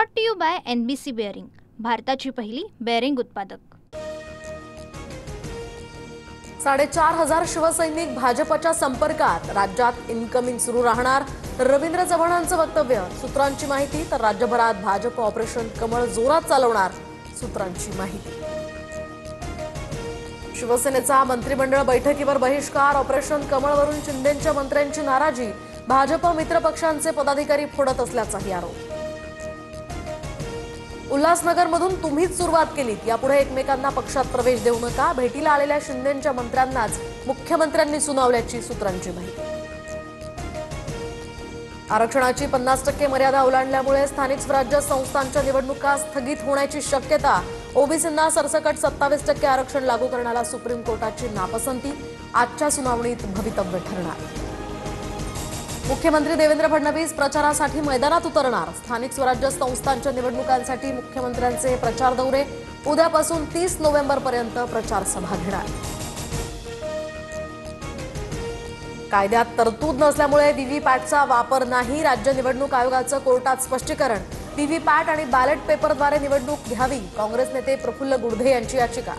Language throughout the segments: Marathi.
Brought to you by NBC bearing, भारताची पहिली बेअरिंग उत्पादक। 4,500 शिवसैनिक भाजपच्या संपर्कात, राज्यात इनकमिंग सुरू राहणार। रवींद्र चव्हाणांचं वक्तव्य, सूत्रांची माहिती। तर राज्यभरात भाजप ऑपरेशन कमळ जोरात चालवणार, सूत्रांची माहिती। शिवसेनेचा मंत्रिमंडळ बैठकीवर बहिष्कार, ऑपरेशन कमळवरून शिंदेंच्या मंत्र्यांची नाराजी, भाजप मित्र पक्षांचे पदाधिकारी फोडत असल्याचाही आरोप। उल्हासनगरमधून तुम्हीच सुरुवात केलीत, यापुढे एकमेकांना पक्षात प्रवेश देऊ नका, भेटीला आलेल्या शिंदेंच्या मंत्र्यांनाच मुख्यमंत्र्यांनी सुनावल्याची सूत्रांची माहिती। आरक्षणाची 50% मर्यादा ओलांडल्यामुळे स्थानिक स्वराज्य संस्थांच्या निवडणुका स्थगित होण्याची शक्यता, ओबीसींना सरसकट 27% आरक्षण लागू करण्याला सुप्रीम कोर्टाची नापसंती, आजच्या सुनावणीत भवितव्य ठरणार। मुख्यमंत्री देवेंद्र फडणवीस प्रचारासाठी मैदानात उतरणार, स्थानिक स्वराज्य संस्थांच्या निवडणुकांसाठी मुख्यमंत्र्यांचे प्रचार दौरे, उद्यापासून 30 नोव्हेंबरपर्यंत प्रचार सभा घेणार। कायद्यात तरतूद नसल्यामुळे व्हीव्हीपॅटचा वापर नाही, राज्य निवडणूक आयोगाचं कोर्टात स्पष्टीकरण, व्हीव्हीपॅट आणि बॅलेट पेपरद्वारे निवडणूक घ्यावी, काँग्रेस नेते प्रफुल्ल गुडधे यांची याचिका।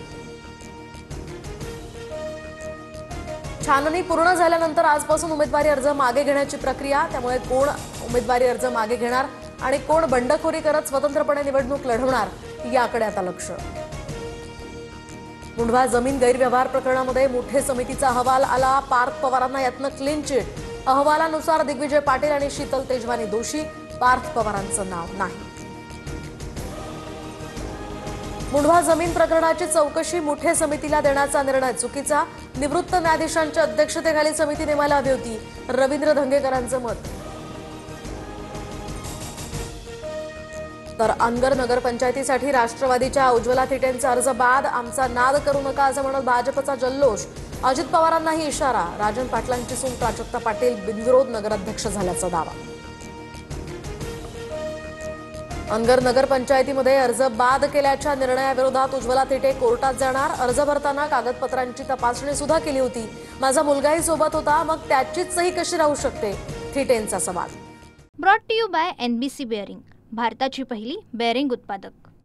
छाननी पूर्ण झाल्यानंतर आजपासून उमेदवारी अर्ज मागे घेण्याची प्रक्रिया, त्यामुळे कोण उमेदवारी अर्ज मागे घेणार आणि कोण बंडखोरी करत स्वतंत्रपणे निवडणूक लढवणार याकडे आता लक्ष। मुंढवा जमीन गैरव्यवहार प्रकरणामध्ये मुठे समितीचा अहवाल आला, पार्थ पवारांना यातनं क्लीन चिट, अहवालानुसार दिग्विजय पाटील आणि शीतल तेजवानी दोषी, पार्थ पवारांचं नाव नाही। मुंढवा जमीन प्रकरणाची चौकशी मुठे समितीला देण्याचा निर्णय चुकीचा, निवृत्त न्यायाधीशांच्या अध्यक्षतेखाली समिती नेमायला हवी होती, रवींद्र धंगेकरांचं मत। तर अनगर नगरपंचायतीसाठी राष्ट्रवादीच्या उज्ज्वला थिटेंचा अर्ज बाद, आमचा नाद करू नका असं म्हणत भाजपचा जल्लोष, अजित पवारांनाही इशारा, राजन पाटलांची सून प्राजक्ता पाटील बिनविरोध नगराध्यक्ष झाल्याचा दावा। अनगर नगरपंचायतीमध्ये अर्ज बाद केल्याच्या निर्णयाविरोधात उज्ज्वला थिटे कोर्टात जाणार, अर्ज भरताना कागदपत्रांची तपासणी सुद्धा केली होती, माझा मुलगाही सोबत होता, मग त्याचीच सही कशी राहू शकते, थिटेंचा सवाल। Brought to you by NBC bearing, भारताची पहिली बेअरिंग उत्पादक।